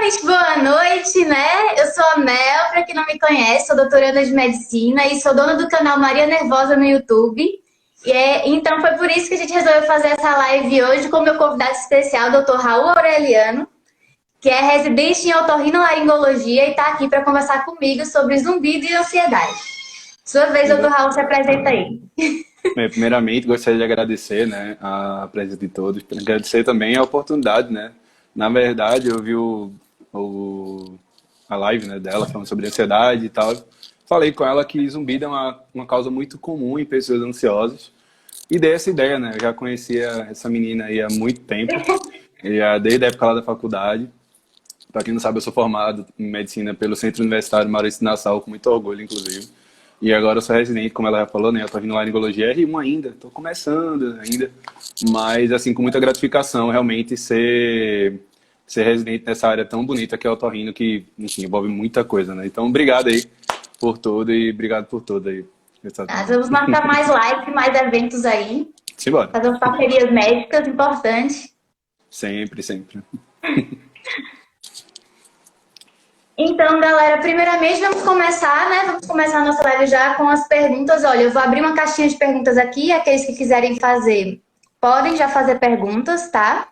Primeiramente, boa noite, né? Eu sou a Mel, para quem não me conhece, sou doutoranda de medicina e sou dona do canal Maria Nervosa no YouTube. Então foi por isso que a gente resolveu fazer essa live hoje com o meu convidado especial, o Dr. Raul Aureliano, que é residente em otorrinolaringologia e está aqui para conversar comigo sobre zumbido e ansiedade. Sua vez, Dr. Raul, se apresenta aí. Bem, primeiramente, gostaria de agradecer, né, a presença de todos, agradecer também a oportunidade, né. Na verdade, eu vi a live, né, dela falando sobre ansiedade e tal. Falei com ela que zumbido é uma causa muito comum em pessoas ansiosas e dei essa ideia, né. Eu já conhecia essa menina aí há muito tempo, desde a época lá da faculdade. Para quem não sabe, eu sou formado em medicina pelo Centro Universitário Maurício de Nassau, com muito orgulho, inclusive. E agora eu sou residente, como ela já falou, né? Eu tô vindo lá em laringologia R1 ainda, tô começando ainda. Mas, assim, com muita gratificação, realmente, ser residente nessa área tão bonita que é o otorrino, que, enfim, envolve muita coisa, né? Então, obrigado aí por tudo e obrigado por tudo aí. Vamos marcar mais live, mais eventos aí. Simbora. Fazer umas parcerias médicas importantes. Sempre, sempre. Então, galera, primeiramente vamos começar, né? Vamos começar a nossa live já com as perguntas. Olha, eu vou abrir uma caixinha de perguntas aqui. Aqueles que quiserem fazer, podem já fazer perguntas, tá?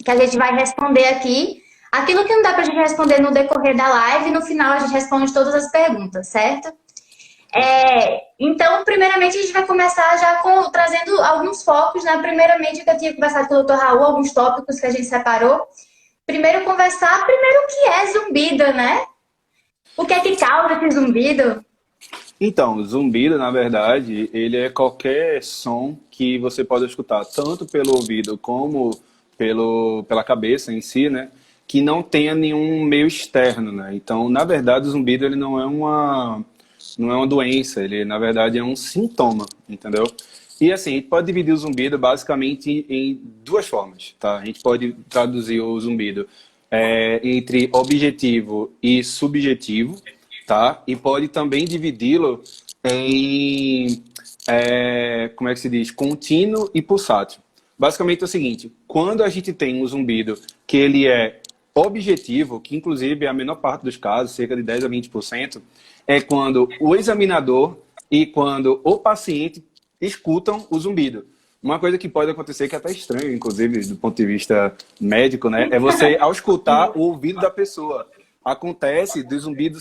Que a gente vai responder aqui. Aquilo que não dá pra gente responder no decorrer da live, no final a gente responde todas as perguntas, certo? Então, primeiramente, a gente vai começar já trazendo alguns focos, né? Primeiramente, que eu tinha conversado com o Dr. Raul, alguns tópicos que a gente separou. Primeiro, conversar o que é zumbido, né? O que é que causa esse zumbido? Então, zumbido, na verdade, ele é qualquer som que você pode escutar, tanto pelo ouvido como pela cabeça em si, né? Que não tenha nenhum meio externo, né? Então, na verdade, o zumbido ele não é uma doença, ele, na verdade, é um sintoma, entendeu? E assim, a gente pode dividir o zumbido basicamente em duas formas, tá? A gente pode traduzir o zumbido entre objetivo e subjetivo, tá? E pode também dividi-lo em, como é que se diz? Contínuo e pulsátil. Basicamente é o seguinte, quando a gente tem um zumbido que ele é objetivo, que inclusive é a menor parte dos casos, cerca de 10 a 20%, é quando o examinador e quando o paciente escutam o zumbido. Uma coisa que pode acontecer, que é até estranho, inclusive, do ponto de vista médico, né? É você, ao escutar o ouvido da pessoa. Acontece de zumbido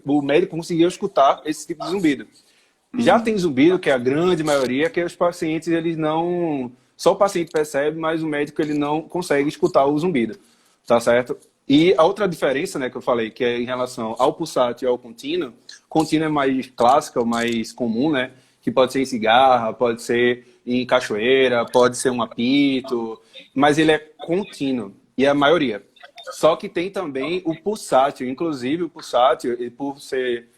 o médico conseguir escutar esse tipo de zumbido. Já tem zumbido, que é a grande maioria, que os pacientes, eles não... Só o paciente percebe, mas o médico, ele não consegue escutar o zumbido. Tá certo? E a outra diferença, né, que eu falei, que é em relação ao pulsátil e ao contínuo. Contínuo é mais clássico, mais comum, né? Que pode ser em cigarra, pode ser em cachoeira, pode ser um apito, mas ele é contínuo, e é a maioria. Só que tem também o pulsátil, inclusive o pulsátil, por ser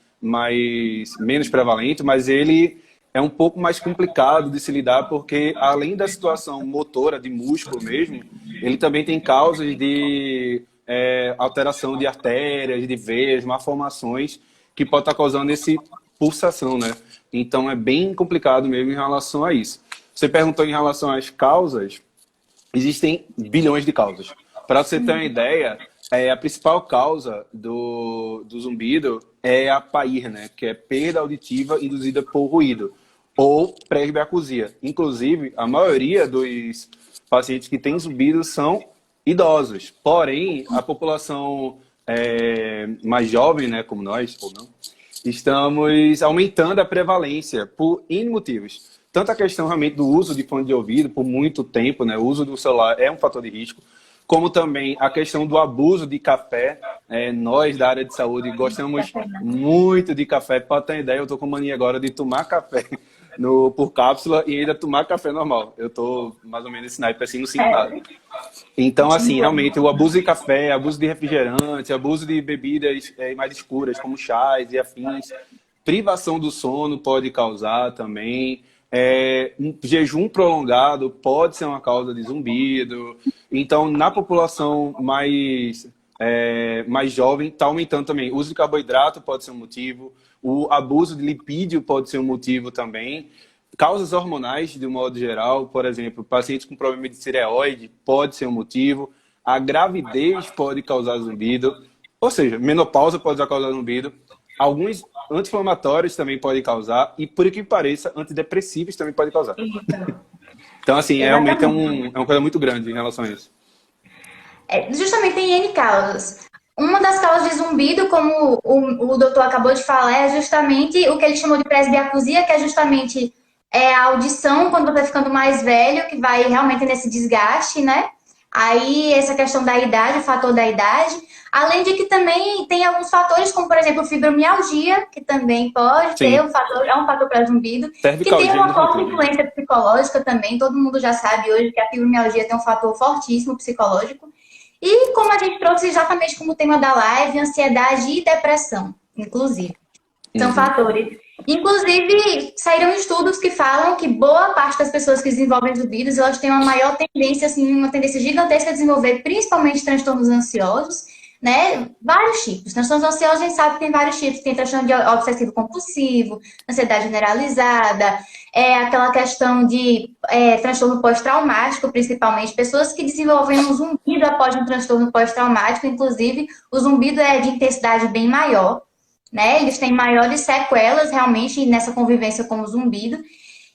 menos prevalente, mas ele é um pouco mais complicado de se lidar, porque além da situação motora, de músculo mesmo, ele também tem causas de alteração de artérias, de veias, malformações, que pode estar causando esse pulsação, né? Então é bem complicado mesmo em relação a isso. Você perguntou em relação às causas, existem bilhões de causas. Para você ter uma ideia, a principal causa do zumbido é a PAIR, né? Que é perda auditiva induzida por ruído, ou presbiacusia. Inclusive, a maioria dos pacientes que têm zumbido são idosos. Porém, a população mais jovem, né, como nós, ou não, estamos aumentando a prevalência por N motivos. Tanto a questão realmente do uso de fone de ouvido por muito tempo, né? O uso do celular é um fator de risco, como também a questão do abuso de café. Nós, da área de saúde, gostamos muito de café. Para ter ideia, eu estou com mania agora de tomar café por cápsula e ainda tomar café normal. Eu estou mais ou menos nesse naipe, assim, não sinto nada. Então, assim, realmente, o abuso de café, abuso de refrigerante, abuso de bebidas mais escuras, como chás e afins, privação do sono pode causar também. Um jejum prolongado pode ser uma causa de zumbido. Então, na população mais jovem, está aumentando também. O uso de carboidrato pode ser um motivo. O abuso de lipídio pode ser um motivo também. Causas hormonais, de um modo geral, por exemplo, pacientes com problema de tireoide pode ser um motivo. a gravidez pode causar zumbido, ou seja, menopausa pode causar zumbido, alguns anti-inflamatórios também podem causar, e por que pareça, antidepressivos também podem causar. Então, assim, realmente é uma coisa muito grande em relação a isso. Justamente tem N causas. Uma das causas de zumbido, como o doutor acabou de falar, é justamente o que ele chamou de presbiacusia, que é justamente a audição quando você vai ficando mais velho, que vai realmente nesse desgaste, né? Aí, essa questão da idade, o fator da idade. Além de que também tem alguns fatores, como, por exemplo, fibromialgia, que também pode ter Sim. é um fator para zumbido, que tem uma forte influência psicológica também. Todo mundo já sabe hoje que a fibromialgia tem um fator fortíssimo psicológico. E como a gente trouxe exatamente como tema da live, ansiedade e depressão, inclusive. São fatores. Inclusive, saíram estudos que falam que boa parte das pessoas que desenvolvem zumbidos, elas têm uma maior tendência, assim, uma tendência gigantesca a desenvolver, principalmente transtornos ansiosos, né? Vários tipos. Transtornos ansiosos, a gente sabe que tem vários tipos. Tem transtorno de obsessivo compulsivo, ansiedade generalizada, aquela questão de transtorno pós-traumático, principalmente. Pessoas que desenvolvem um zumbido após um transtorno pós-traumático, inclusive, o zumbido é de intensidade bem maior, né? Eles têm maiores sequelas, realmente, nessa convivência com o zumbido.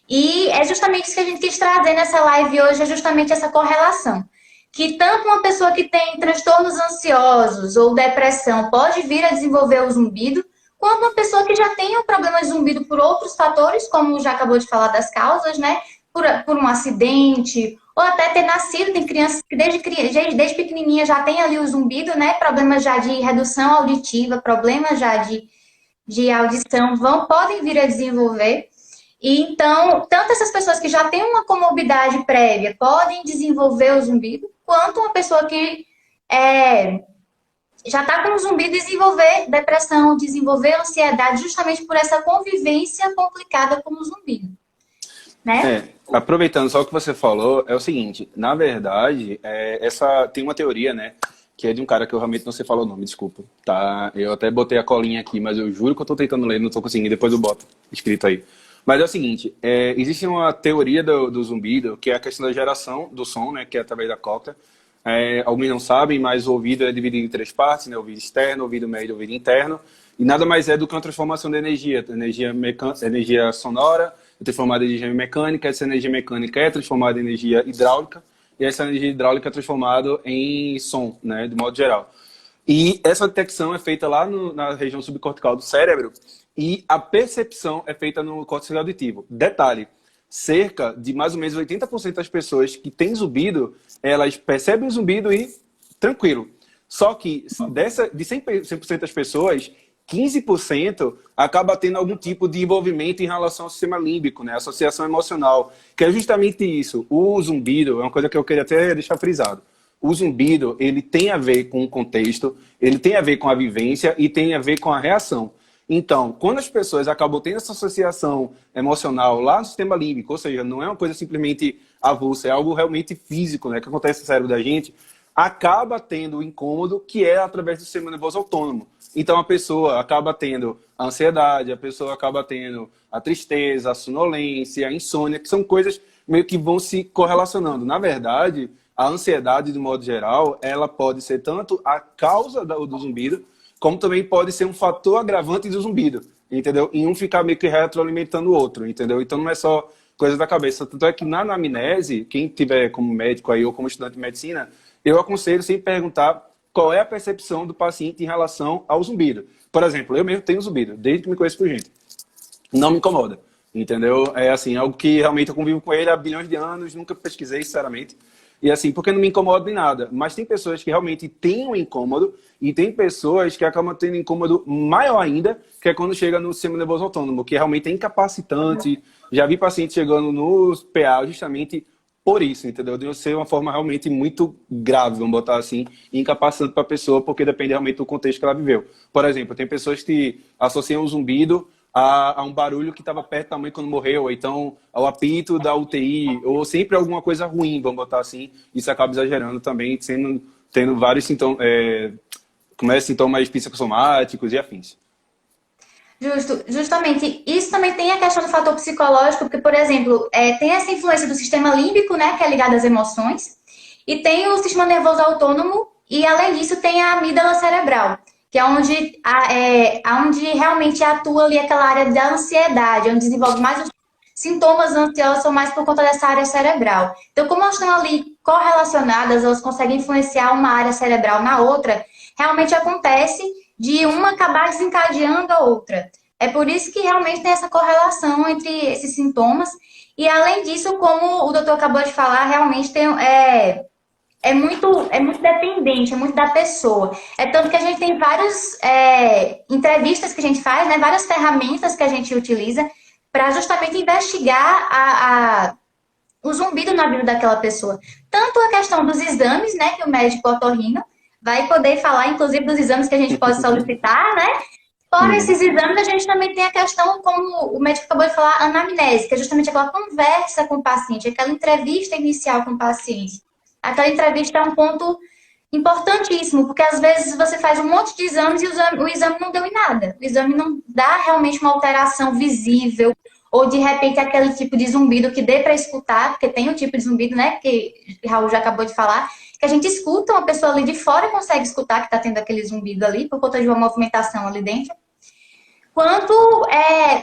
E é justamente isso que a gente quis trazer nessa live hoje, é justamente essa correlação. Que tanto uma pessoa que tem transtornos ansiosos ou depressão pode vir a desenvolver o zumbido, quanto uma pessoa que já tem um problema de zumbido por outros fatores, como já acabou de falar das causas, né? Por um acidente, ou até ter nascido, tem crianças que desde pequenininha já tem ali o zumbido, né? Problemas já de redução auditiva, problemas já de audição podem vir a desenvolver. E então, tanto essas pessoas que já têm uma comorbidade prévia podem desenvolver o zumbido, quanto uma pessoa que já está com o zumbido desenvolver depressão, desenvolver ansiedade, justamente por essa convivência complicada com o zumbido. Né? Aproveitando só o que você falou, é o seguinte, na verdade, tem uma teoria, né, que é de um cara que eu realmente não sei falar o nome, desculpa, tá? Eu até botei a colinha aqui, mas eu juro que eu tô tentando ler, não tô conseguindo, depois eu boto escrito aí. Mas é o seguinte, existe uma teoria do zumbido, que é a questão da geração do som, né, que é através da cóclea. Alguns não sabem, mas o ouvido é dividido em 3 partes, né, ouvido externo, ouvido médio e ouvido interno. E nada mais é do que uma transformação de energia, energia sonora, é transformada em energia mecânica, essa energia mecânica é transformada em energia hidráulica, e essa energia hidráulica é transformada em som, né, de modo geral. E essa detecção é feita lá na região subcortical do cérebro, e a percepção é feita no córtex auditivo. Detalhe, cerca de mais ou menos 80% das pessoas que têm zumbido, elas percebem o zumbido e tranquilo. Só que de 100% das pessoas, 15% acaba tendo algum tipo de envolvimento em relação ao sistema límbico, né? Associação emocional, que é justamente isso. O zumbido é uma coisa que eu queria até deixar frisado. O zumbido, ele tem a ver com o contexto, ele tem a ver com a vivência e tem a ver com a reação. Então, quando as pessoas acabam tendo essa associação emocional lá no sistema límbico, ou seja, não é uma coisa simplesmente avulsa, é algo realmente físico, né, que acontece no cérebro da gente, acaba tendo o incômodo que é através do sistema nervoso autônomo. Então, a pessoa acaba tendo a ansiedade, a pessoa acaba tendo a tristeza, a sonolência, a insônia, que são coisas meio que vão se correlacionando. Na verdade, a ansiedade, de modo geral, ela pode ser tanto a causa do zumbido, como também pode ser um fator agravante do zumbido, entendeu? E um ficar meio que retroalimentando o outro, entendeu? Então não é só coisa da cabeça. Tanto é que na anamnese, quem tiver como médico aí ou como estudante de medicina, eu aconselho sempre perguntar qual é a percepção do paciente em relação ao zumbido. Por exemplo, eu mesmo tenho zumbido, desde que me conheço por gente. Não me incomoda, entendeu? É assim, algo que realmente eu convivo com ele há bilhões de anos, nunca pesquisei, sinceramente. E assim, porque não me incomoda nem nada. Mas tem pessoas que realmente têm um incômodo e tem pessoas que acabam tendo um incômodo maior ainda, que é quando chega no sistema nervoso autônomo, que realmente é incapacitante. Já vi pacientes chegando no PA justamente por isso, entendeu? De ser uma forma realmente muito grave, vamos botar assim, incapacitante para a pessoa, porque depende realmente do contexto que ela viveu. Por exemplo, tem pessoas que associam o zumbido a um barulho que estava perto da mãe quando morreu, ou então ao apito da UTI, ou sempre alguma coisa ruim, vamos botar assim. Isso acaba exagerando também, tendo vários sintomas, sintomas psicossomáticos e afins. Justamente. Isso também tem a questão do fator psicológico, porque, por exemplo, tem essa influência do sistema límbico, né, que é ligado às emoções. E tem o sistema nervoso autônomo e, além disso, tem a amígdala cerebral, que é onde realmente atua ali aquela área da ansiedade, onde desenvolve mais os sintomas ansiosos são mais por conta dessa área cerebral. Então, como elas estão ali correlacionadas, elas conseguem influenciar uma área cerebral na outra, realmente acontece de uma acabar desencadeando a outra. É por isso que realmente tem essa correlação entre esses sintomas. E, além disso, como o doutor acabou de falar, realmente é muito dependente, é muito da pessoa. É tanto que a gente tem várias entrevistas que a gente faz, né, várias ferramentas que a gente utiliza para justamente investigar o zumbido na vida daquela pessoa. Tanto a questão dos exames, né, que o médico otorrino vai poder falar, inclusive, dos exames que a gente pode solicitar, né? Fora Sim. esses exames, a gente também tem a questão, como o médico acabou de falar, anamnese, que é justamente aquela conversa com o paciente, aquela entrevista inicial com o paciente. Aquela entrevista é um ponto importantíssimo, porque às vezes você faz um monte de exames e o exame não deu em nada. O exame não dá realmente uma alteração visível, ou de repente aquele tipo de zumbido que dê para escutar, porque tem um tipo de zumbido, né, que o Raul já acabou de falar, que a gente escuta, uma pessoa ali de fora consegue escutar que está tendo aquele zumbido ali, por conta de uma movimentação ali dentro. Quanto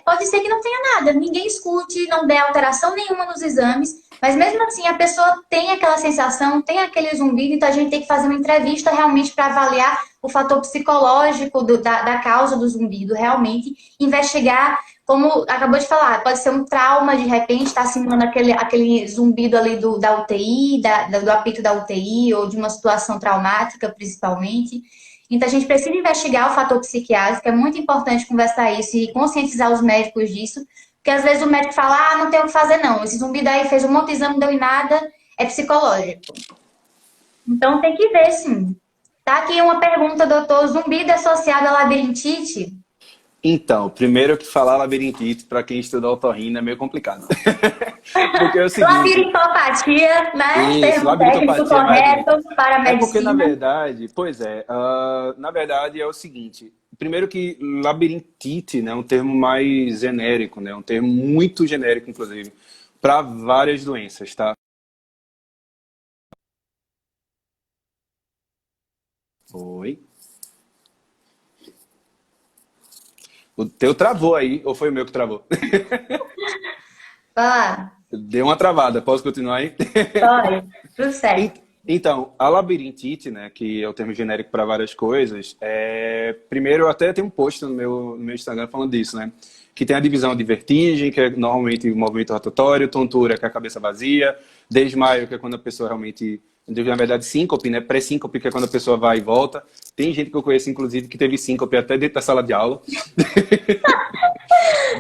pode ser que não tenha nada, ninguém escute, não dê alteração nenhuma nos exames, mas mesmo assim a pessoa tem aquela sensação, tem aquele zumbido, então a gente tem que fazer uma entrevista realmente para avaliar o fator psicológico da causa do zumbido, realmente investigar, como acabou de falar, pode ser um trauma, de repente está simulando aquele zumbido ali da UTI, do apito da UTI, ou de uma situação traumática, principalmente. Então, a gente precisa investigar o fator psiquiátrico, é muito importante conversar isso e conscientizar os médicos disso, porque às vezes o médico fala, não tem o que fazer não, esse zumbido aí fez um monte de exame, não deu em nada, é psicológico. Então, tem que ver, sim. Tá aqui uma pergunta, doutor, zumbido associado à labirintite? Então, primeiro que falar labirintite para quem estuda otorrino é meio complicado. Porque é o seguinte, Labirintopatia, né? isso, Termo técnico labirintopatia é mais bonito. correto para a É porque, na medicina. verdade, pois é, na verdade é o seguinte, primeiro que labirintite, né, é um termo mais genérico, né, um termo muito genérico, inclusive, para várias doenças, tá? Oi? O teu travou aí, ou foi o meu que travou? Fala, Deu uma travada, posso continuar aí? pode, tudo certo. Então, a labirintite, né, que é o termo genérico para várias coisas, primeiro eu até tenho um post no meu Instagram falando disso, né? Que tem a divisão de vertigem, que é normalmente o movimento rotatório, tontura, que é a cabeça vazia, desmaio, que é quando a pessoa realmente, na verdade, síncope, né? Pré-síncope, que é quando a pessoa vai e volta. Tem gente que eu conheço, inclusive, que teve síncope até dentro da sala de aula.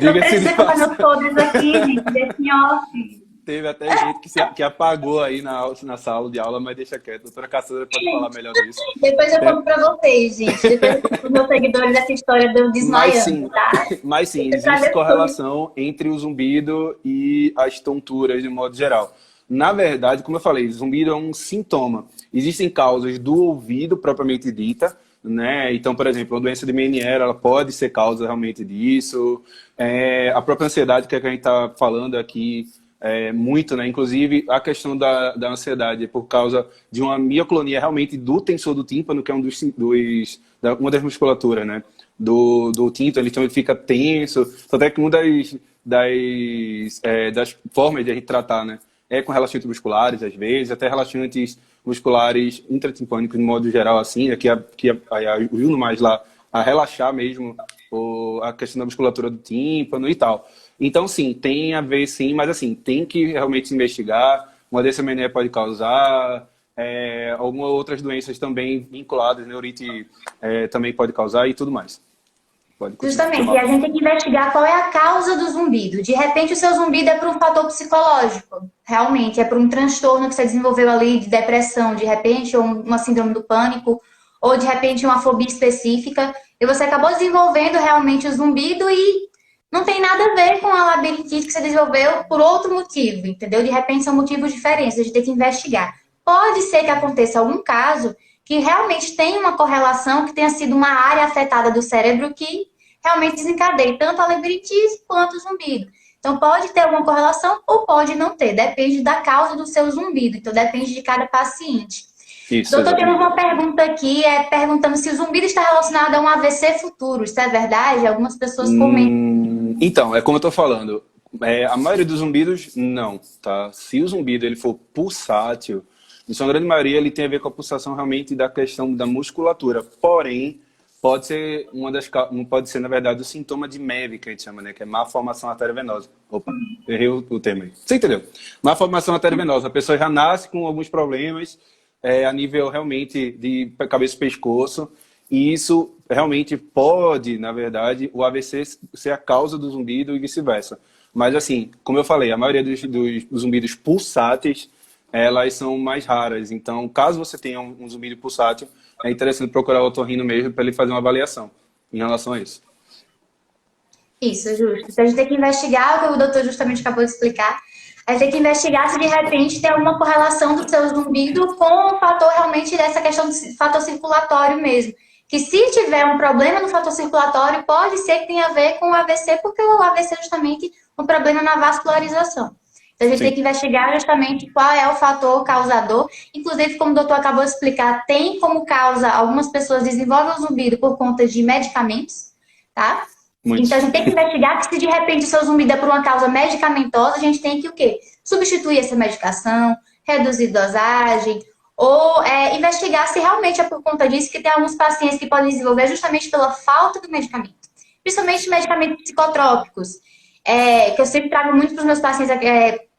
Não Diga-se de precisa contar meus passagem. podres aqui, gente, desse off. Teve até gente que apagou aí na sala de aula, mas deixa quieto. A doutora Cassandra pode falar melhor disso. Depois eu É, conto pra vocês, gente. Depois eu conto pros meus seguidores essa história de eu mas desmaiando, sim, tá? mas sim, Eu trago existe tudo. correlação entre o zumbido e as tonturas de modo geral. Na verdade, como eu falei, zumbido é um sintoma. Existem causas do ouvido propriamente dita, né? Então, por exemplo, a doença de Meniere, ela pode ser causa realmente disso. A própria ansiedade que a gente está falando aqui muito, né? Inclusive, a questão da ansiedade é por causa de uma mioclonia realmente do tensor do tímpano, que é uma das musculaturas, né? Do tímpano, então ele fica tenso. Só até que uma das formas de a gente tratar, né? É com relaxantes musculares, às vezes, até relaxantes musculares intratimpânicos, de modo geral, assim, né, que ajudam mais lá a relaxar mesmo a questão da musculatura do tímpano e tal. Então, sim, tem a ver, sim, mas assim, tem que realmente investigar. Uma DCMNE pode causar, algumas outras doenças também vinculadas, neurite também pode causar e tudo mais. Pode continuar. Foi Justamente, e mal. a gente tem que investigar qual é a causa do zumbido. De repente, o seu zumbido é por um fator psicológico. Realmente, é por um transtorno que você desenvolveu ali de depressão, de repente, ou uma síndrome do pânico, ou de repente uma fobia específica. E você acabou desenvolvendo realmente o zumbido e não tem nada a ver com a labirintite que você desenvolveu por outro motivo, entendeu? De repente, são motivos diferentes, a gente tem que investigar. Pode ser que aconteça algum caso que realmente tem uma correlação, que tenha sido uma área afetada do cérebro que realmente desencadeie tanto a labirintite quanto o zumbido. Então, pode ter alguma correlação ou pode não ter. Depende da causa do seu zumbido. Então, depende de cada paciente. Isso, Doutor, temos exatamente. uma pergunta aqui, perguntando se o zumbido está relacionado a um AVC futuro. Isso é verdade? Algumas pessoas comentam. Então, é como eu tô falando. A maioria dos zumbidos, não, tá? Se o zumbido ele for pulsátil, em sua grande maioria ele tem a ver com a pulsação realmente da questão da musculatura. Porém, pode ser pode ser, na verdade, o sintoma de MEV, que a gente chama, né? Que é má formação arteriovenosa. Opa, errei o termo aí. Você entendeu? Má formação arteriovenosa. A pessoa já nasce com alguns problemas a nível realmente de cabeça e pescoço. E isso realmente pode, na verdade, o AVC ser a causa do zumbido e vice-versa. Mas assim, como eu falei, a maioria dos zumbidos pulsáteis, elas são mais raras. Então, caso você tenha um zumbido pulsátil, é interessante procurar o otorrino mesmo para ele fazer uma avaliação em relação a isso. Isso, justo. Então, a gente tem que investigar, o que o doutor justamente acabou de explicar. A gente tem que investigar se de repente tem alguma correlação do seu zumbido com o fator realmente dessa questão do fator circulatório mesmo. Que se tiver um problema no fator circulatório, pode ser que tenha a ver com o AVC, porque o AVC é justamente um problema na vascularização. Então, a gente Sim. tem que investigar justamente qual é o fator causador. Inclusive, como o doutor acabou de explicar, tem como causa, algumas pessoas desenvolvem o zumbido por conta de medicamentos, tá? Então, a Muitos. gente tem que investigar que se de repente o seu zumbido é por uma causa medicamentosa, a gente tem que o quê? Substituir essa medicação, reduzir dosagem, ou investigar se realmente é por conta disso que tem alguns pacientes que podem desenvolver justamente pela falta do medicamento. Principalmente medicamentos psicotrópicos, que eu sempre trago muito para os meus pacientes,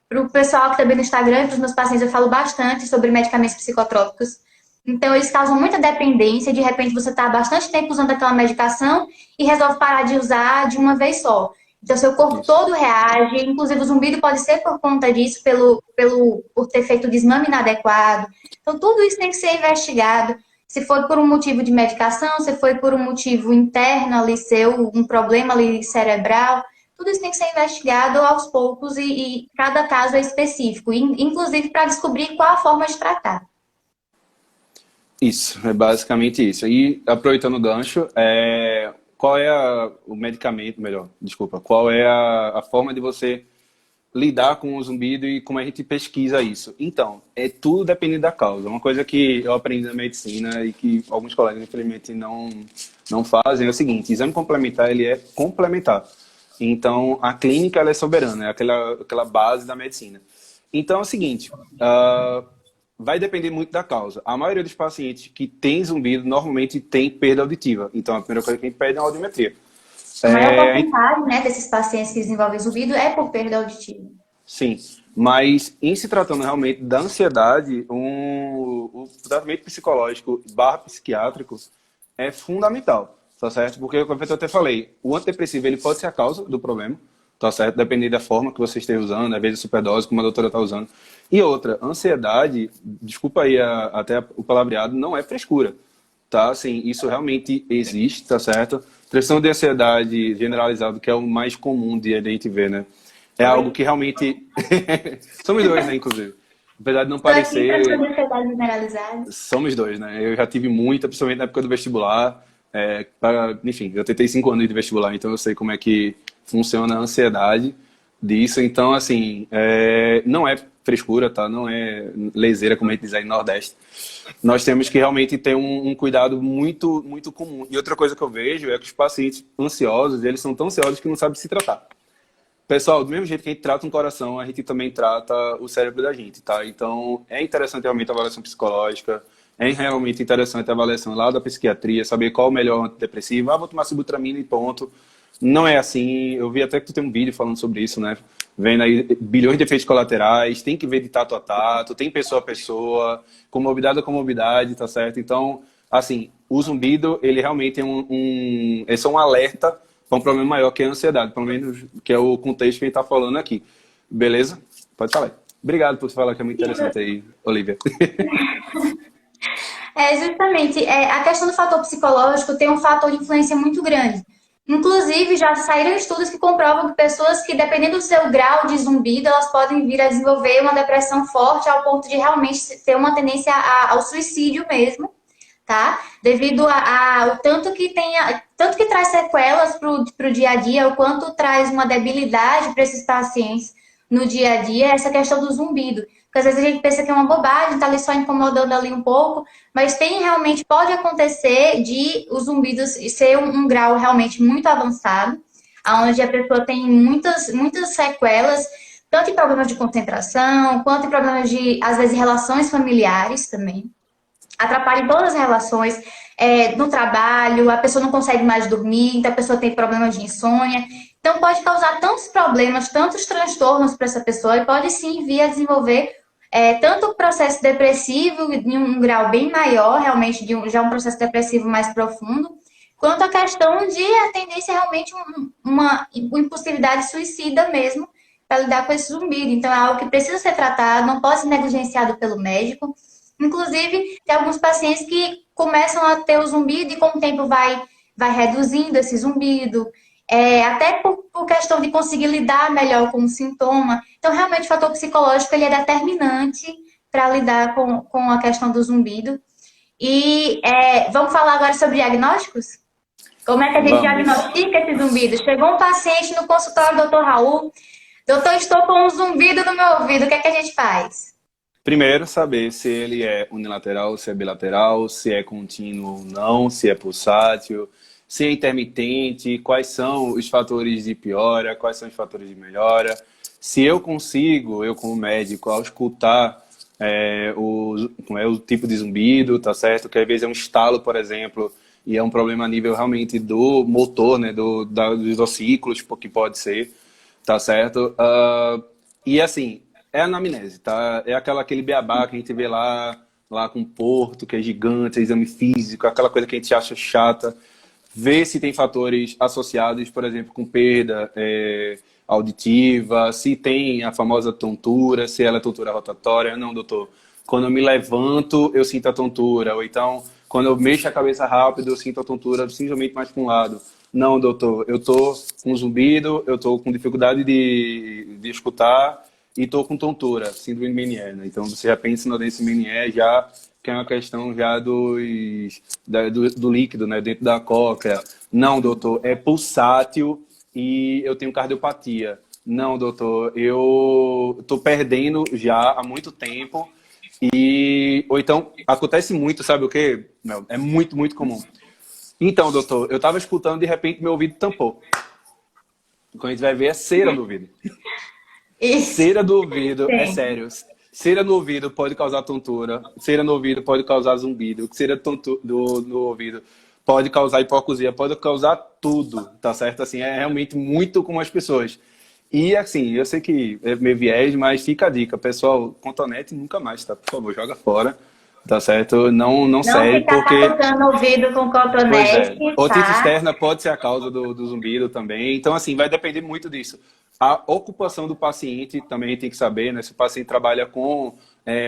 para o pessoal que também no Instagram, para os meus pacientes eu falo bastante sobre medicamentos psicotrópicos. Então, eles causam muita dependência. De repente, você está há bastante tempo usando aquela medicação e resolve parar de usar de uma vez só. Então, seu corpo Isso. todo reage. Inclusive, o zumbido pode ser por conta disso, por ter feito o desmame inadequado. Então, tudo isso tem que ser investigado. Se foi por um motivo de medicação, se foi por um motivo interno ali seu, um problema ali cerebral. Tudo isso tem que ser investigado aos poucos e cada caso é específico. Inclusive, para descobrir qual a forma de tratar. Isso, é basicamente isso. E aproveitando o gancho, qual é o medicamento, melhor, desculpa, qual é a forma de você lidar com o zumbido e como a gente pesquisa isso? Então, tudo depende da causa. Uma coisa que eu aprendi na medicina e que alguns colegas, infelizmente, não fazem é o seguinte: exame complementar, ele é complementar. Então, a clínica, ela é soberana, é aquela base da medicina. Então, é o seguinte, vai depender muito da causa. A maioria dos pacientes que tem zumbido normalmente tem perda auditiva. Então, a primeira coisa que a gente pede é uma audiometria. A maior porcentagem, né, desses pacientes que desenvolvem zumbido é por perda auditiva. Sim, mas em se tratando realmente da ansiedade, o tratamento psicológico barra psiquiátrico é fundamental, tá certo? Porque, como eu até falei, o antidepressivo ele pode ser a causa do problema, tá certo? Dependendo da forma que você esteja usando, às vezes superdose, como a doutora está usando. E outra, ansiedade, desculpa aí até o palavreado, não é frescura, tá? Assim, isso realmente existe, tá certo? Transtorno de ansiedade generalizado, que é o mais comum de a gente ver, né? É algo que realmente... Somos dois, né, inclusive. Apesar de não parecer... Estou aqui para ansiedade generalizada. Somos dois, né? Eu já tive muita, principalmente na época do vestibular. Enfim, eu tentei 5 anos de vestibular, então eu sei como é que funciona a ansiedade disso. Então, assim, não é frescura, tá? Não é leseira, como a gente diz aí no Nordeste. Nós temos que realmente ter um cuidado muito, muito comum. E outra coisa que eu vejo é que os pacientes ansiosos, eles são tão ansiosos que não sabem se tratar. Pessoal, do mesmo jeito que a gente trata um coração, a gente também trata o cérebro da gente, tá? Então, é interessante realmente a avaliação psicológica, é realmente interessante a avaliação lá da psiquiatria, saber qual é o melhor antidepressivo. Ah, vou tomar sibutramina e ponto. Não é assim. Eu vi até que tu tem um vídeo falando sobre isso, né? Vendo aí bilhões de efeitos colaterais, tem que ver de tato a tato, tem pessoa a pessoa, comorbidade a comorbidade, tá certo? Então, assim, o zumbido, ele realmente é só um alerta para um problema maior que a ansiedade, pelo menos que é o contexto que a gente está falando aqui. Beleza? Pode falar. Obrigado por falar, que é muito interessante aí, Olivia. Justamente, a questão do fator psicológico tem um fator de influência muito grande. Inclusive, já saíram estudos que comprovam que pessoas que, dependendo do seu grau de zumbido, elas podem vir a desenvolver uma depressão forte ao ponto de realmente ter uma tendência ao suicídio mesmo, tá? Devido o tanto que traz sequelas para o dia a dia, o quanto traz uma debilidade para esses pacientes no dia a dia, essa questão do zumbido. Porque às vezes a gente pensa que é uma bobagem, tá ali só incomodando ali um pouco, mas pode acontecer de o zumbido ser um grau realmente muito avançado, onde a pessoa tem muitas sequelas, tanto em problemas de concentração, quanto em problemas de, às vezes, relações familiares também. Atrapalha em todas as relações, no trabalho, a pessoa não consegue mais dormir, então a pessoa tem problemas de insônia. Então pode causar tantos problemas, tantos transtornos para essa pessoa e pode sim vir a desenvolver tanto o processo depressivo em um grau bem maior, realmente já um processo depressivo mais profundo, quanto a questão de a tendência realmente uma impulsividade suicida mesmo para lidar com esse zumbido. Então é algo que precisa ser tratado, não pode ser negligenciado pelo médico. Inclusive, tem alguns pacientes que começam a ter o zumbido e com o tempo vai reduzindo esse zumbido, até por questão de conseguir lidar melhor com o sintoma. Então, realmente, o fator psicológico ele é determinante para lidar com a questão do zumbido. E vamos falar agora sobre diagnósticos? Como é que a gente diagnostica esse zumbido? Chegou um paciente no consultório do Dr. Raul. Doutor, estou com um zumbido no meu ouvido. O que é que a gente faz? Primeiro, saber se ele é unilateral, se é bilateral, se é contínuo ou não, se é pulsátil, se é intermitente, quais são os fatores de piora, quais são os fatores de melhora. Se eu consigo, eu como médico, ao escutar o tipo de zumbido, tá certo? Que às vezes é um estalo, por exemplo, e é um problema a nível realmente do motor, né? Dos ossículos, que pode ser, tá certo? E assim, é a anamnese, tá? É aquele beabá que a gente vê lá com o Porto, que é gigante, exame físico, aquela coisa que a gente acha chata. Ver se tem fatores associados, por exemplo, com perda auditiva, se tem a famosa tontura, se ela é tontura rotatória. Não, doutor. Quando eu me levanto, eu sinto a tontura. Ou então, quando eu mexo a cabeça rápido, eu sinto a tontura simplesmente mais para um lado. Não, doutor. Eu tô com zumbido, eu tô com dificuldade de escutar e tô com tontura, síndrome de Meniere, né? Então, você já pensa na doença de Meniere, já que é uma questão já do líquido, né, dentro da cóclea. Não, doutor, é pulsátil e eu tenho cardiopatia. Não, doutor, eu estou perdendo já há muito tempo ou então, acontece muito, sabe o quê? Mel? É muito, muito comum. Então, doutor, eu estava escutando, de repente meu ouvido tampou. Quando a gente vai ver, é cera no ouvido. Isso. Cera do ouvido, Sim. é sério. Cera no ouvido pode causar tontura, cera no ouvido pode causar zumbido, cera no ouvido pode causar hipoacusia, pode causar tudo, tá certo? Assim, é realmente muito com as pessoas. E assim, eu sei que é meio viés, mas fica a dica, pessoal, cotonete nunca mais, tá? Por favor, joga fora, tá certo? Não serve, ficar porque... tocando o ouvido com Pois cotonete, é. Otite tá? externa pode ser a causa do zumbido também. Então, assim, vai depender muito disso. A ocupação do paciente também tem que saber, né? Se o paciente trabalha com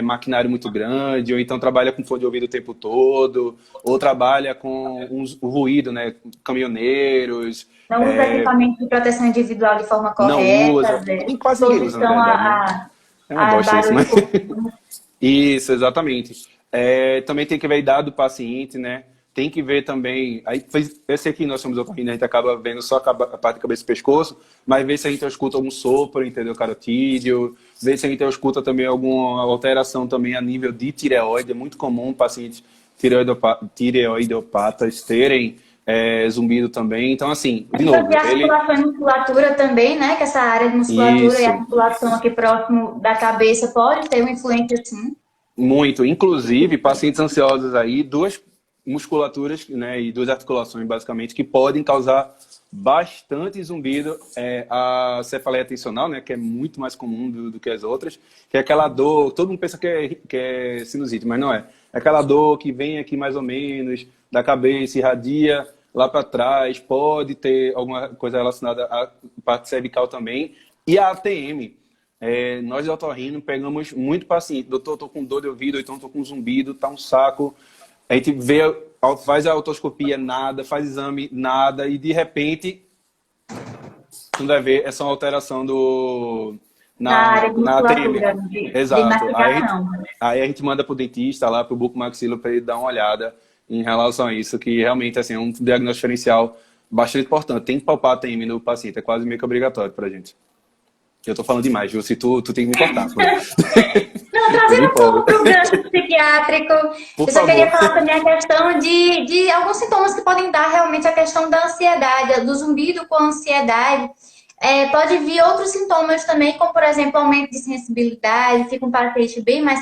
maquinário muito grande, ou então trabalha com fone de ouvido o tempo todo, ou trabalha com o ruído, né? Caminhoneiros. Não usa equipamento de proteção individual de forma Não correta, usa. E quase ninguém usa, na exposição verdade, né? É uma bosta isso, mas... barulho. Isso, exatamente. Também tem que ver a idade do paciente, né? Tem que ver também... Eu sei que nós somos otorrinos, a gente acaba vendo só a parte da cabeça e pescoço, mas ver se a gente escuta algum sopro, entendeu? Carotídeo. Ver se a gente escuta também alguma alteração também a nível de tireoide. É muito comum pacientes tireoidopatas terem zumbido também. Então, assim, de novo... E articulação e musculatura também, né? Que essa área de musculatura Isso. e articulação aqui próximo da cabeça pode ter uma influência, sim. Muito. Inclusive, pacientes ansiosos aí, duas musculaturas, né, e duas articulações, basicamente, que podem causar bastante zumbido. A cefaleia tensional, né, que é muito mais comum do que as outras, que é aquela dor, todo mundo pensa que é sinusite, mas não é. É aquela dor que vem aqui mais ou menos da cabeça, irradia lá para trás, pode ter alguma coisa relacionada à parte cervical também. E a ATM. Nós de otorrino pegamos muito paciente. Doutor, estou com dor de ouvido, então estou com zumbido, tá um saco. A gente faz a otoscopia, nada, faz exame, nada, e de repente, quando vai ver, é só uma alteração na ATM. Exato. Aí a gente manda pro dentista lá, pro bucomaxilo, para ele dar uma olhada. em relação a isso, que realmente assim, é um diagnóstico diferencial bastante importante. Tem que palpar a TM no paciente, é quase meio que obrigatório pra gente. Eu tô falando demais, viu? Se tu tem que me cortar. Não, Eu me trazendo um pouco empolgo. para o gancho psiquiátrico, Por eu só queria favor. falar também a questão de alguns sintomas que podem dar realmente a questão da ansiedade, do zumbido com ansiedade. Pode vir outros sintomas também, como por exemplo, aumento de sensibilidade, fica um paciente bem mais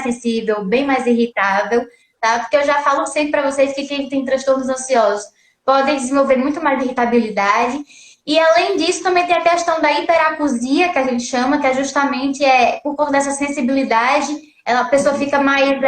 sensível, bem mais irritável, tá? Porque eu já falo sempre para vocês que quem tem transtornos ansiosos podem desenvolver muito mais irritabilidade. E além disso, também tem a questão da hiperacusia, que a gente chama, que é justamente por conta dessa sensibilidade, a pessoa fica mais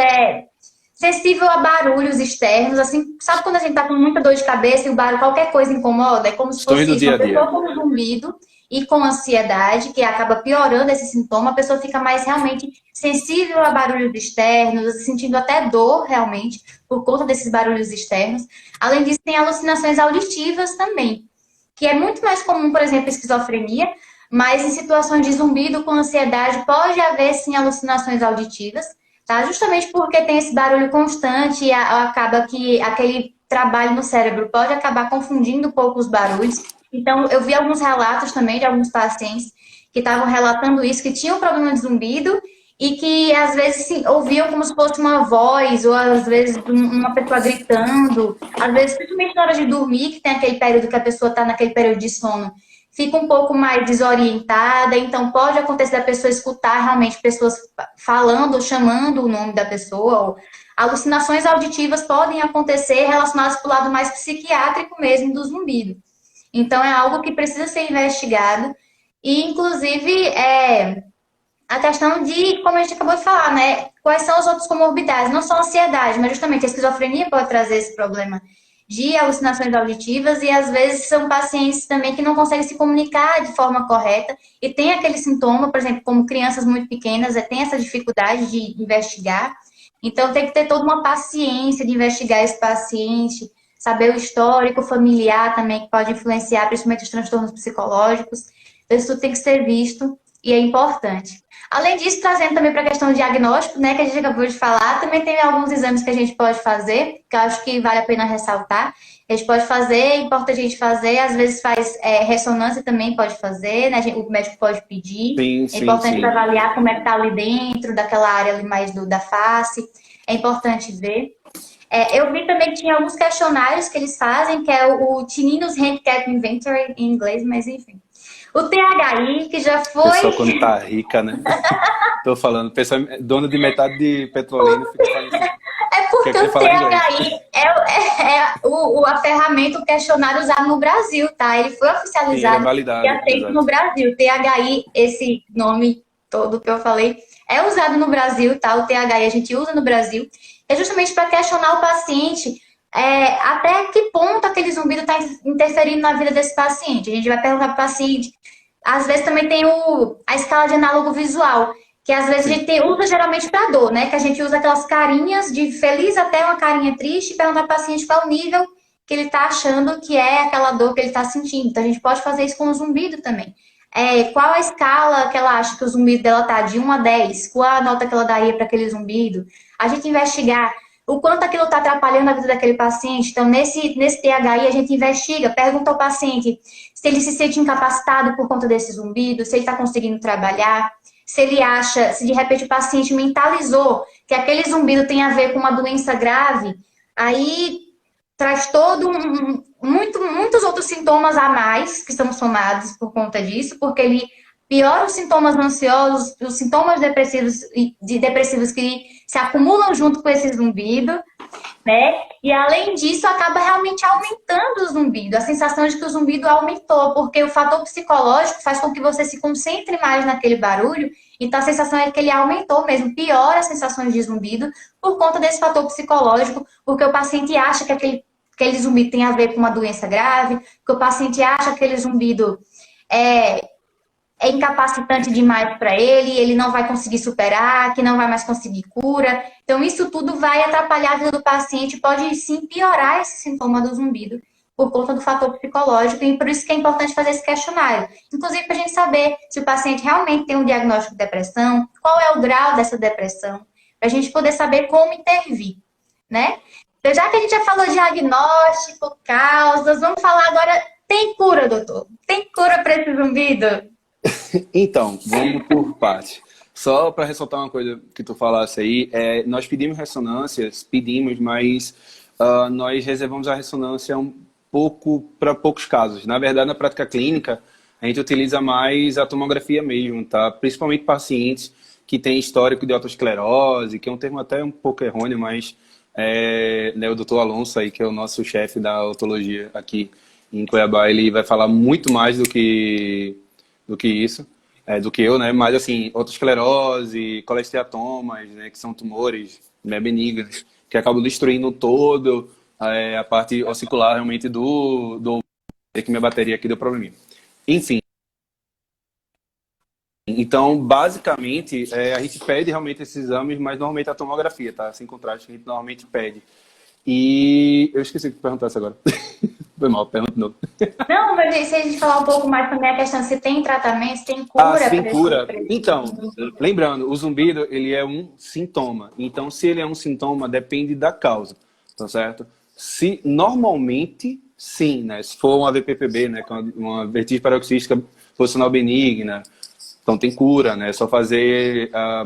sensível a barulhos externos, assim, sabe quando a gente tá com muita dor de cabeça e o barulho, qualquer coisa incomoda? É como se Sons fosse do isso, dia uma a dia. pessoa com zumbido e com ansiedade, que acaba piorando esse sintoma, a pessoa fica mais realmente sensível a barulhos externos, sentindo até dor realmente, por conta desses barulhos externos. Além disso, tem alucinações auditivas também, que é muito mais comum, por exemplo, esquizofrenia, mas em situações de zumbido com ansiedade pode haver sim alucinações auditivas, tá? Justamente porque tem esse barulho constante e acaba que aquele trabalho no cérebro pode acabar confundindo um pouco os barulhos. Então, eu vi alguns relatos também de alguns pacientes que estavam relatando isso, que tinham problema de zumbido e que às vezes sim, ouviam como se fosse uma voz, ou às vezes uma pessoa gritando, às vezes, principalmente na hora de dormir, que tem aquele período que a pessoa está naquele período de sono, fica um pouco mais desorientada, então pode acontecer da pessoa escutar realmente pessoas falando, ou chamando o nome da pessoa, ou alucinações auditivas podem acontecer relacionadas para o lado mais psiquiátrico mesmo do zumbido. Então é algo que precisa ser investigado e, inclusive, a questão de, como a gente acabou de falar, né? Quais são as outras comorbidades? Não só a ansiedade, mas justamente a esquizofrenia pode trazer esse problema de alucinações auditivas e às vezes são pacientes também que não conseguem se comunicar de forma correta e tem aquele sintoma, por exemplo, como crianças muito pequenas, tem essa dificuldade de investigar. Então tem que ter toda uma paciência de investigar esse paciente, saber o histórico familiar também que pode influenciar, principalmente os transtornos psicológicos. Então isso tudo tem que ser visto e é importante. Além disso, trazendo também para a questão do diagnóstico, né, que a gente acabou de falar, também tem alguns exames que a gente pode fazer, que eu acho que vale a pena ressaltar. A gente pode fazer, é importante a gente fazer, às vezes faz ressonância também pode fazer, né, o médico pode pedir. Sim, É sim, importante sim. avaliar como é que está ali dentro, daquela área ali mais da face. É importante ver. Eu vi também que tinha alguns questionários que eles fazem, que é o Tininos Handicap Inventory em inglês, mas enfim. O THI, que já Pessoal foi quando tá rica, né? Tô falando, pessoal dona de metade de Petrolina fica falando assim, porque quer o falar inglês. THI a ferramenta, o questionário usado no Brasil, tá? Ele foi Sim, ele é oficializado e validado, aceito no exato. Brasil. THI, esse nome todo que eu falei, é usado no Brasil, tá? O THI a gente usa no Brasil. É justamente para questionar o paciente até que ponto aquele zumbido está interferindo na vida desse paciente. A gente vai perguntar para o paciente. Às vezes também tem a escala de análogo visual, que às vezes a Sim. gente usa geralmente para dor, né? Que a gente usa aquelas carinhas de feliz até uma carinha triste e perguntar para o paciente qual o nível que ele está achando que é aquela dor que ele está sentindo. Então a gente pode fazer isso com o zumbido também. Qual a escala que ela acha que o zumbido dela tá de 1 a 10? Qual a nota que ela daria para aquele zumbido? A gente investigar o quanto aquilo está atrapalhando a vida daquele paciente. Então, nesse THI, a gente investiga, pergunta ao paciente se ele se sente incapacitado por conta desse zumbido, se ele está conseguindo trabalhar, se ele acha, se de repente o paciente mentalizou que aquele zumbido tem a ver com uma doença grave, aí traz muitos outros sintomas a mais que são somados por conta disso, porque ele piora os sintomas ansiosos, os sintomas depressivos que se acumulam junto com esse zumbido, né? E além disso, acaba realmente aumentando o zumbido, a sensação de que o zumbido aumentou, porque o fator psicológico faz com que você se concentre mais naquele barulho, então a sensação é que ele aumentou mesmo, piora as sensações de zumbido por conta desse fator psicológico, porque o paciente acha que aquele zumbido tem a ver com uma doença grave, que o paciente acha que aquele zumbido é, é incapacitante demais para ele, ele não vai conseguir superar, que não vai mais conseguir cura. Então, isso tudo vai atrapalhar a vida do paciente, pode sim piorar esse sintoma do zumbido por conta do fator psicológico, e por isso que é importante fazer esse questionário. Inclusive, para a gente saber se o paciente realmente tem um diagnóstico de depressão, qual é o grau dessa depressão, para a gente poder saber como intervir, né? Então, já que a gente já falou diagnóstico, causas, vamos falar agora, tem cura, doutor? Tem cura para esse zumbido? Então, vamos por parte. Só para ressaltar uma coisa que tu falasse aí, nós pedimos ressonâncias, pedimos, mas nós reservamos a ressonância um pouco para poucos casos. Na verdade, na prática clínica, a gente utiliza mais a tomografia mesmo, tá? Principalmente pacientes que têm histórico de autoesclerose, que é um termo até um pouco errôneo, mas né, o doutor Alonso aí, que é o nosso chefe da otologia aqui em Cuiabá, ele vai falar muito mais do que isso, do que eu, né? Mas, assim, autoesclerose, colesteatomas, né? Que são tumores, né, benignos, que acabam destruindo todo a parte ossicular, realmente, do que minha bateria aqui deu probleminha. Enfim, então, basicamente, a gente pede realmente esses exames, mas normalmente a tomografia, tá? Sem contraste, a gente normalmente pede. E eu esqueci de perguntar isso agora. Foi mal, pergunta de novo. Não, mas se a gente falar um pouco mais também a questão se tem tratamento, se tem Ah, cura se tem para esse cura. Então, lembrando, o zumbido, ele é um sintoma. Então, se ele é um sintoma, depende da causa, tá certo? Se normalmente, sim, né? Se for uma VPPB, né, que é uma vertigem paroxística posicional benigna, então tem cura, né? É só fazer a